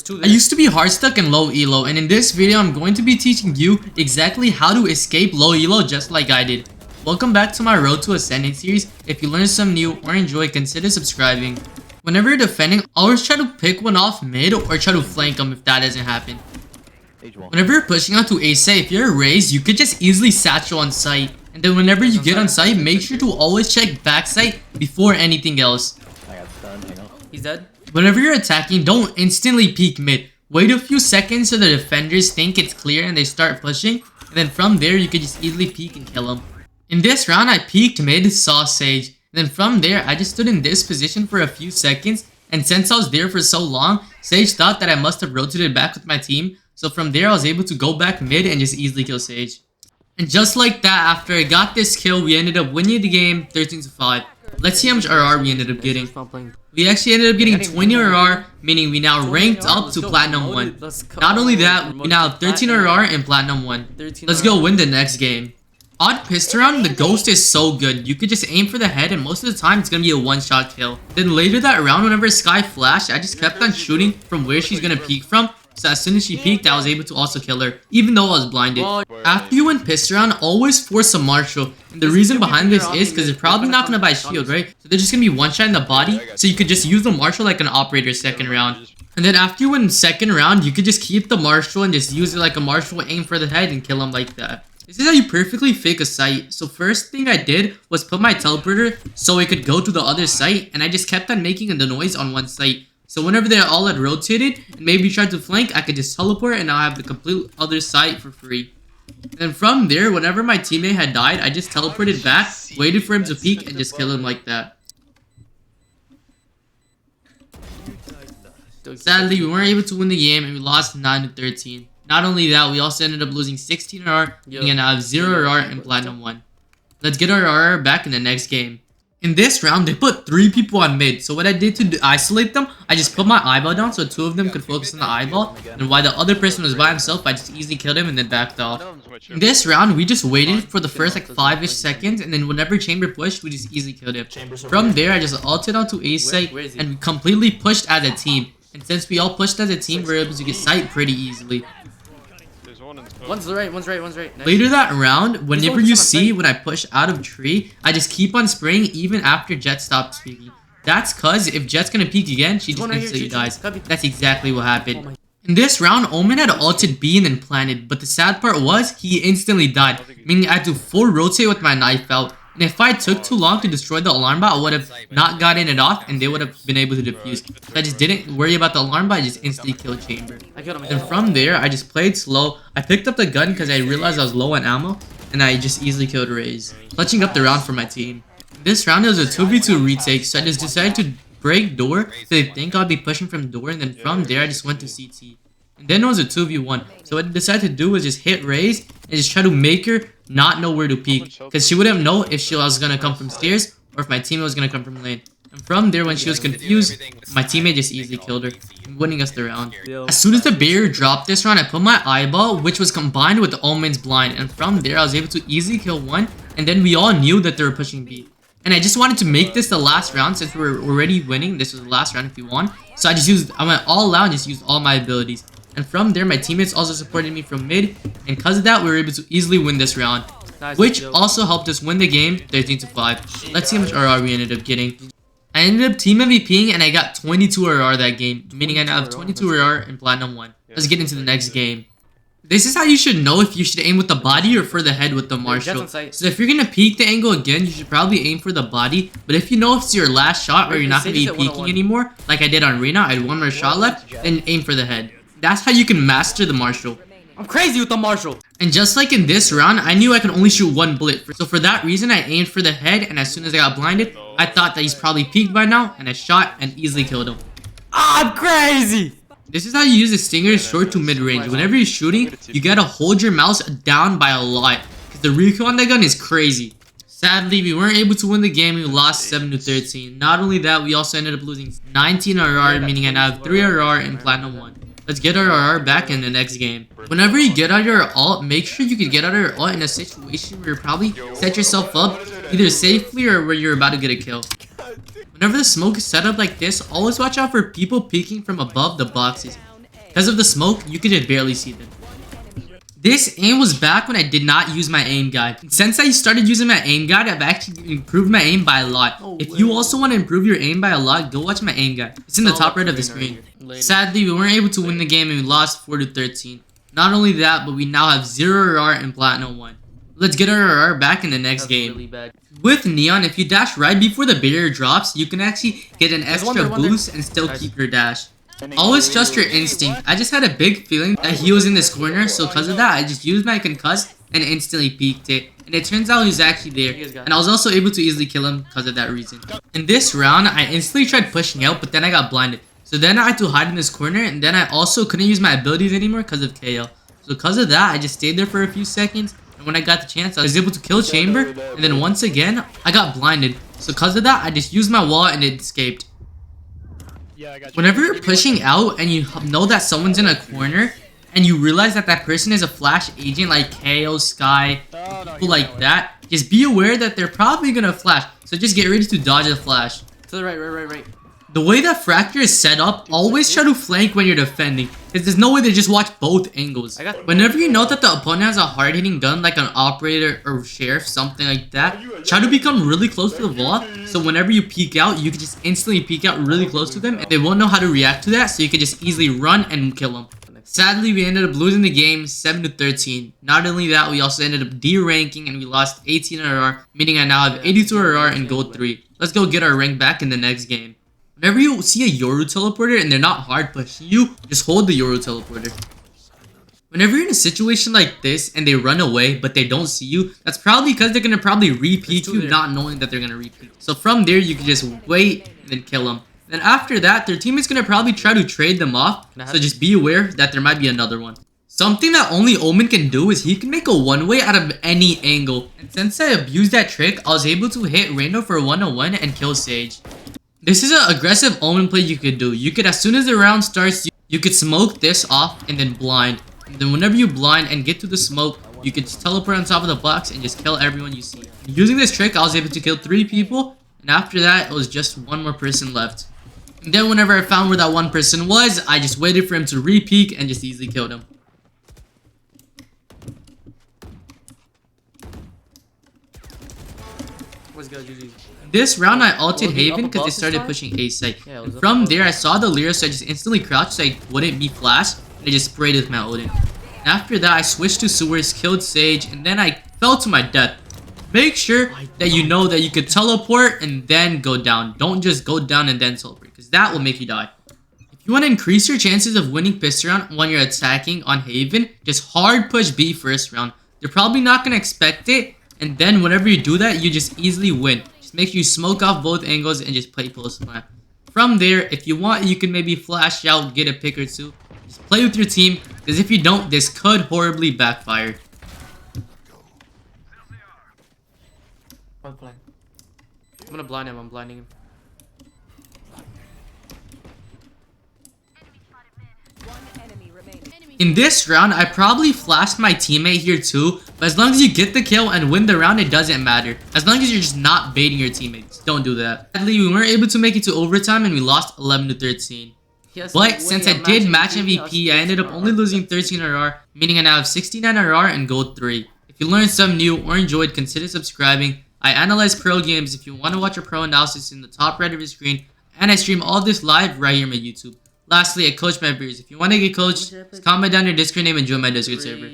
I used to be hardstuck and low elo, and in this video I'm going to be teaching you exactly how to escape low elo just like I did. Welcome back to my Road to Ascendant series. If you learned something new or enjoy, consider subscribing. Whenever you're defending, always try to pick one off mid or try to flank them if that doesn't happen. Whenever you're pushing out to A site, if you're raised, you could just easily satchel on site. And then whenever you get on site, make sure to always check back site before anything else. I got stunned, hang on. He's dead. Whenever you're attacking, don't instantly peek mid. Wait a few seconds so the defenders think it's clear and they start pushing. And then from there, you could just easily peek and kill them. In this round, I peeked mid, saw Sage. And then from there, I just stood in this position for a few seconds. And since I was there for so long, Sage thought that I must have rotated back with my team. So from there, I was able to go back mid and just easily kill Sage. And just like that, after I got this kill, we ended up winning the game 13-5. Let's see how much RR we ended up getting. We actually ended up getting 20 RR, meaning we now ranked up to Platinum 1. Not only that, we now have 13 RR and Platinum 1. Let's go win the next game. Odd pistol round, the ghost is so good. You could just aim for the head and most of the time it's gonna be a one-shot kill. Then later that round, whenever Sky flashed, I just kept on shooting from where she's gonna peek from. So as soon as she peeked, I was able to also kill her, even though I was blinded. After you win pistol round, always force a marshal. And the reason behind this is because they're probably not going to buy shield, right? So they're just going to be one shot in the body. So you could just use the marshal like an operator second round. And then after you win second round, you could just keep the marshal and just use it like a marshal, aim for the head and kill him like that. This is how you perfectly fake a site. So first thing I did was put my teleporter so it could go to the other site. And I just kept on making the noise on one site. So whenever they all had rotated and maybe tried to flank, I could just teleport and now I have the complete other side for free. And then from there, whenever my teammate had died, I just teleported back, waited for him to peek, and just kill him like that. Sadly, we weren't able to win the game and we lost 9-13. Not only that, we also ended up losing 16 RR, and now have 0 RR and Platinum 1. Let's get our RR back in the next game. In this round, they put 3 people on mid. So what I did to isolate them, I just put my eyeball down so 2 of them could focus on the eyeball. And while the other person was by himself, I just easily killed him and then backed off. In this round, we just waited for the first like 5-ish seconds. And then whenever Chamber pushed, we just easily killed him. From there, I just ulted onto A site and we completely pushed as a team. And since we all pushed as a team, we were able to get site pretty easily. One's right. Nice. Later that round, whenever you see when I push out of tree, I just keep on spraying even after Jet stops speaking. That's cause if Jet's gonna peek again, she just instantly dies. That's exactly what happened. In this round, Omen had ulted B and then planted, but the sad part was he instantly died, meaning I had to full rotate with my knife out. And if I took too long to destroy the alarm bot, I would have not gotten it off and they would have been able to defuse. So I just didn't worry about the alarm bot, I just instantly killed Chamber. And from there, I just played slow. I picked up the gun because I realized I was low on ammo and I just easily killed Raze, clutching up the round for my team. This round was a 2v2 retake, so I just decided to break door so they think I'll be pushing from door, and then from there I just went to CT. And then it was a 2v1, so what I decided to do was just hit Raze and just try to make her not know where to peek, because she wouldn't know if she was gonna come from stairs or if my teammate was gonna come from lane. And from there, when she was confused, my teammate just easily killed her, winning us the round. As soon as the barrier dropped this round, I put my eyeball, which was combined with the Omen's blind, and from there I was able to easily kill one, and then we all knew that they were pushing B. And I just wanted to make this the last round since we were already winning. This was the last round if we won. So I went all out and just used all my abilities. And from there, my teammates also supported me from mid, and because of that, we were able to easily win this round, which also helped us win the game 13-5. Let's see how much RR we ended up getting. I ended up team MVPing and I got 22 RR that game, meaning I now have 22 RR and Platinum 1. Let's get into the next game. This is how you should know if you should aim with the body or for the head with the marshal. So if you're gonna peek the angle again, you should probably aim for the body. But if you know it's your last shot where you're not gonna be peeking anymore, like I did on Reyna, I had one more shot left, then aim for the head. That's how you can master the marshal. I'm crazy with the marshal. And just like in this round, I knew I could only shoot one bullet. So for that reason, I aimed for the head, and as soon as I got blinded, I thought that he's probably peeked by now, and I shot and easily killed him. I'm crazy! This is how you use the stinger short to mid-range. Whenever you're shooting, you gotta hold your mouse down by a lot, because the recoil on that gun is crazy. Sadly, we weren't able to win the game. We lost 7-13. Not only that, we also ended up losing 19 RR, meaning I now have 3 RR and Platinum 1. Let's get our RR back in the next game. Whenever you get out of your ult, make sure you can get out of your ult in a situation where you probably set yourself up either safely or where you're about to get a kill. Whenever the smoke is set up like this, always watch out for people peeking from above the boxes. Because of the smoke, you could just barely see them. This aim was back when I did not use my aim guide. Since I started using my aim guide, I've actually improved my aim by a lot. If you also want to improve your aim by a lot, go watch my aim guide. It's in the top right of the screen. Sadly, we weren't able to win the game and we lost 4-13. Not only that, but we now have 0 RR and Platinum 1. Let's get our RR back in the next game. Really With Neon, if you dash right before the barrier drops, you can actually get an extra boost and still keep your dash. Always trust your instinct. I just had a big feeling that he was in this corner, so because of that, I just used my concuss and instantly peeked it. And it turns out he was actually there, and I was also able to easily kill him because of that reason. In this round, I instantly tried pushing out, but then I got blinded. So then I had to hide in this corner, and then I also couldn't use my abilities anymore because of KO. So because of that, I just stayed there for a few seconds, and when I got the chance, I was able to kill Chamber, and then once again, I got blinded. So because of that, I just used my wall and it escaped. Whenever you're pushing out and you know that someone's in a corner and you realize that that person is a flash agent like KO, Sky, people like that, just be aware that they're probably gonna flash. So just get ready to dodge the flash. To the right. The way that Fracture is set up, always try to flank when you're defending, because there's no way to just watch both angles. Whenever you know that the opponent has a hard-hitting gun like an operator or sheriff, something like that, try to become really close to the wall, so whenever you peek out, you can just instantly peek out really close to them, and they won't know how to react to that, so you can just easily run and kill them. Sadly, we ended up losing the game 7-13. Not only that, we also ended up D-ranking and we lost 18 RR, meaning I now have 82 RR and gold 3. Let's go get our rank back in the next game. Whenever you see a Yoru teleporter and they're not hard pushing you, just hold the Yoru teleporter. Whenever you're in a situation like this and they run away but they don't see you, that's probably because they're going to probably repeat you not knowing that they're going to repeat. So from there, you can just wait and then kill them. Then after that, their teammate's going to probably try to trade them off, so just be aware that there might be another one. Something that only Omen can do is he can make a one-way out of any angle. And since I abused that trick, I was able to hit Reyna for a 1-on-1 and kill Sage. This is an aggressive Omen play you could do. You could, as soon as the round starts, you could smoke this off and then blind. And then whenever you blind and get to the smoke, you could just teleport on top of the box and just kill everyone you see. Using this trick, I was able to kill 3 people. And after that, it was just 1 more person left. And then whenever I found where that 1 person was, I just waited for him to re-peek and just easily killed him. Let's go, GG. This round I ulted Haven because they started pushing A site. And from there I saw the Lyra, so I just instantly crouched so I wouldn't be flashed, and I just sprayed with my Odin. And after that I switched to sewers, killed Sage, and then I fell to my death. Make sure that you know that you could teleport and then go down. Don't just go down and then teleport, because that will make you die. If you want to increase your chances of winning pistol round when you're attacking on Haven, just hard push B first round. They're probably not going to expect it, and then whenever you do that, you just easily win. Make sure you smoke off both angles and just play post plant. From there, if you want, you can maybe flash out, get a pick or 2. Just play with your team, because if you don't, this could horribly backfire. I'm gonna blind him, I'm blinding him. In this round, I probably flashed my teammate here too, but as long as you get the kill and win the round, it doesn't matter. As long as you're just not baiting your teammates, don't do that. Sadly, we weren't able to make it to overtime and we lost 11-13. But since I did match MVP, I ended up only losing 13 RR, meaning I now have 69 RR and gold 3. If you learned something new or enjoyed, consider subscribing. I analyze pro games. If you want to watch a pro analysis, in the top right of your screen, and I stream all this live right here on my YouTube. Lastly, I coach my peers. If you want to get coached, just comment down your Discord name and join my Discord server.